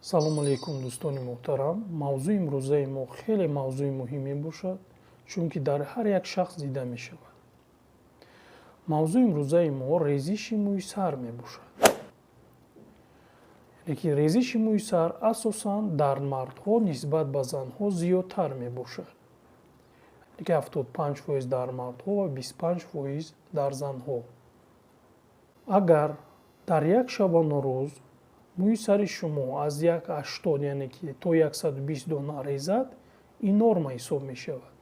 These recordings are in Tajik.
салому алайкум дӯстони муҳтарам. Мавзӯи имрӯзаи мо хеле мавзӯи муҳим мебошад, чунки дар ҳар як шахс дида мешавад. мавзӯи имрӯзаи мо резиши мӯи сар мебошад. яъне ки резиши мӯи сар асосан дар мардҳо нисбат ба занҳо зиёдтар мебошад. 75% дар мардҳо ва 25% дар занҳо. агар дар як шабона рӯз мӯи сари шумо аз 80 яъне ки то 120 дона резад, ин норма ҳисоб мешавад.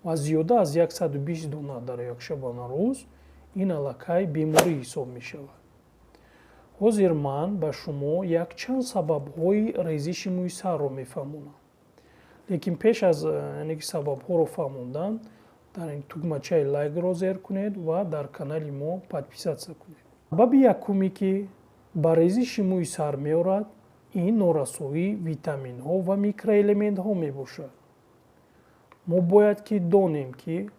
ва зиёда аз 120 дона дар як шабона рӯз, ин аллакай беморӣ ҳисоб мешавад. ҳозир ман ба шумо якчанд сабабҳои резиши мӯи сарро мефаҳмонам. лекин пеш аз сабабҳоро фаҳмондан, дар ин тугмачаи лайкро зер кунед ва дар канали мо подписатсия кунед. сабаби якуме ки ба резиши мӯи сар меорад, ин норасоии витаминҳо ва микроэлементҳо мебошад. мо бояд ки донем ки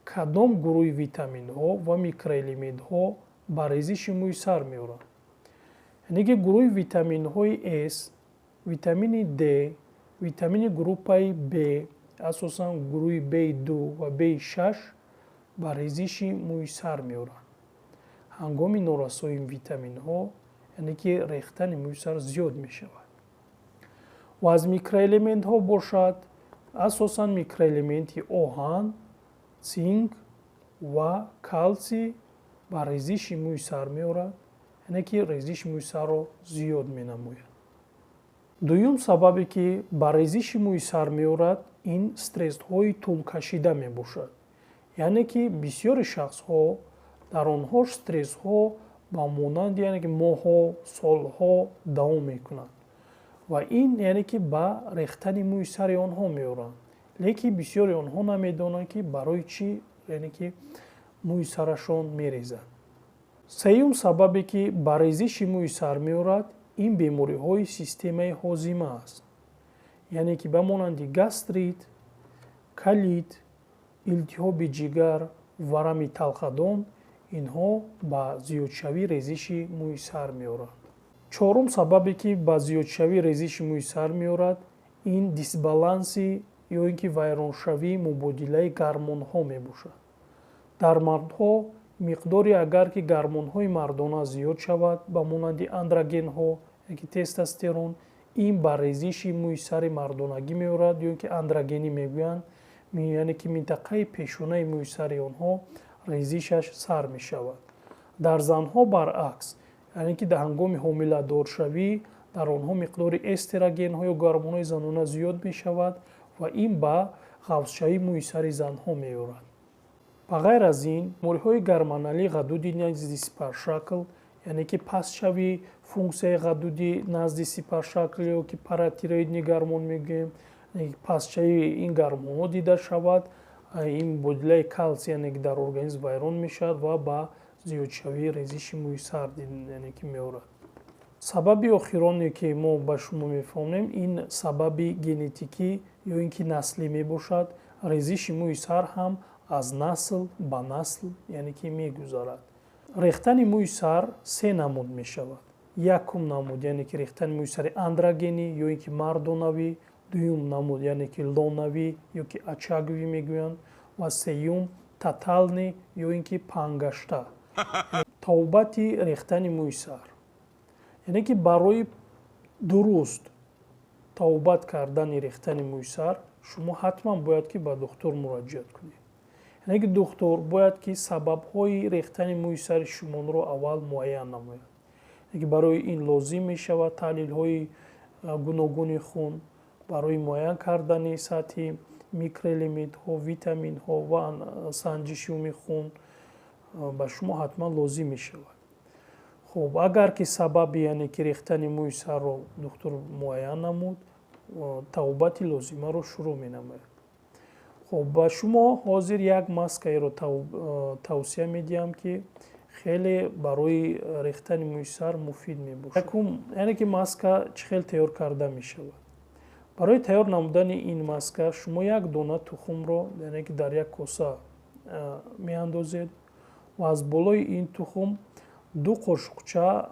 кадом гурӯҳи витаминҳо ва микроэлементҳо ба резиши мӯи сар меоранд. яъне ки гурӯҳи витаминҳои S, витамини D, витамини группаи B, асосан гурӯҳи B2 ва B6 ба резиши мӯи сар меоранд. ҳангоми норасоии витаминҳо, яъне ки рехтани мӯи сар зиёд мешавад. ва аз микроэлементҳо бошад, асосан микроэлементи оҳан, цинк ва калсий ба резиши мӯи сар меорад, яъне ки резиши мӯи сарро зиёд менамояд. дуюм сабабе ки ба резиши мӯи сар меорад, ин стрессҳои тӯлкашида мебошад. яъне ки бисёри шахсҳо дар онҳош стрессҳо ба монанди моҳҳо, солҳо давом мекунанд. ва ин яъне ки ба рехтани мӯи сари онҳо меоранд. лекин бисёри онҳо намедонанд ки барои чӣ яъне ки мӯи сарашон мерезад. сеюм сабабе ки ба резиши мӯи сар меорад, ин бемориҳои системаи ҳозима аст. яъне ки ба монанди гастрит, калит, илтиҳоби ҷигар, варами талхадон, инҳо ба зиёдшавии резиши мӯи сар меоранд. чорум сабабе ки ба зиёдшавии резиши мӯи сар меорад, ин дисбаланси ё ин ки вайроншавии мубодилаи гормонҳо мебошад. дар мардҳо миқдори агар ки гормонҳои мардона зиёд шавад, ба монанди андрогенҳо, яки тестостерон, ин ба резиши мӯи сари мардонагӣ меорад, ё ин ки андрогенӣ мегӯянд, яъне ки минтақаи пешонаи мӯи сари онҳо резишаш сар мешавад. дар занҳо баръакс, яъне ки дар ҳангоми ҳомиладоршавӣ дар онҳо миқдори эстрогенҳо ё гормонҳои занона зиёд мешавад ва ин ба ғафсшавии мӯи сари занҳо меорад. ба ғайр аз ин, бемориҳои гормоналии ғадуди назди сипаршакл, яъне ки пастшавии функсияи ғадуди назди сипаршакл ё ки паратироидни гормон мегӯем, пастшавии ин гормонҳо дида шавад, ин мубодилаи калсий яъне ки дар организм вайрон мешавад ва ба зиёдшавии резиши мӯи сар яъне ки меорад. сабаби охироне ки мо ба шумо мефаҳмонем, ин сабаби генетикӣ ё ин ки наслӣ мебошад. резиши мӯи сар ҳам аз насл ба насл яъне ки мегузарад. рехтани мӯи сар се намуд мешавад. якум намуд яъне ки рехтани мӯи сари андрогенӣ ё ин ки мардонавӣ, дуюм намуд яъне ки лонавӣ ё ки ачагвӣ мегӯянд ва сеюм таталнӣ ё ин ки пангашта. тавбати рехтани мӯи сар, яъне ки барои дуруст тавбат кардани рехтани мӯи сар, шумо ҳатман бояд ки ба духтур муроҷиат кунед. яъне ки духтур бояд ки сабабҳои рехтани мӯи сари шуморо аввал муайян намояд. барои ин лозим мешавад таҳлилҳои гуногуни хун барои муайян кардани сатҳи микроэлементҳо, витаминҳо ва санҷиши умми хун ба шумо ҳатман лозим мешавад. хуб, агар ки сабаби яъне ки рехтани мӯи сарро духтур муайян намуд, тавбати лозимаро шурӯъ менамояд. хуб, ба шумо ҳозир як маскаеро тавсия медиҳам ки хеле барои рехтани мӯи сар муфид мебошад. якум, яъне ки маска чӣ хел тайёр карда мешавад. барои тайёр намудани ин маска шумо як дона тухмро яъне ки дар як коса меандозед ва аз болои ин тухм 2 қошуқча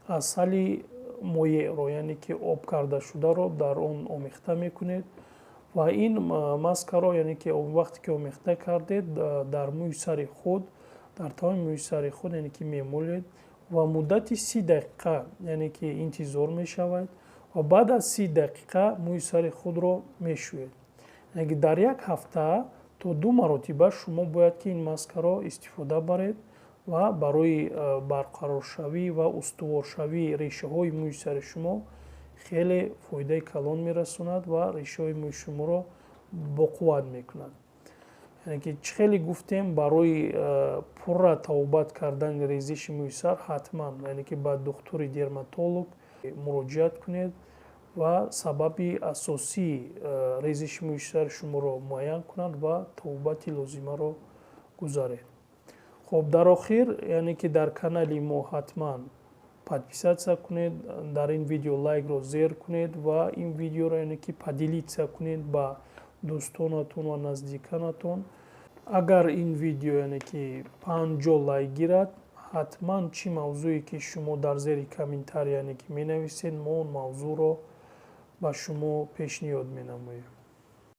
асали моеъро, яъне ки об кардашударо дар он омехта мекунед ва ин маскаро, яъне ки вақте ки омехта кардед, дар мӯи сари худ, дар тамоми мӯи сари худ яъне ки мемолед ва муддати 30 дақиқа яъне ки интизор мешавад ва баъд аз 30 дақиқа мӯи сари худро мешӯед. Яъне ки дар як ҳафта то 2 маротиба шумо бояд ки ин маскаро истифода баред ва барои барқароршавӣ ва устуворшавии решаҳои мӯи сари шумо хеле фоидаи калон мерасонад ва решаҳои мӯи шуморо боқувват мекунад. яъне ки чӣ хеле гуфтем, барои пурра табобат кардани резиши мӯи сар ҳатман яъне ки ба духтури дерматолог муроҷиат кунед ва сабаби асосии резиши мӯи сари шуморо муайян кунад ва табобати лозимаро гузаред. хуб, дар охир, яъне ки дар канали мо ҳатман подписатсия кунед, дар ин видео лайкро зер кунед ва ин видеоро яъне ки падилитсия кунед ба дӯстонатон ва наздиканатон. агар ин видео яъне ки 50 лайк гирад, ҳатман чӣ мавзӯе ки шумо дар зери комментарий яъне ки менависед, мо он мавзӯъро ба шумо пешниҳод менамоем.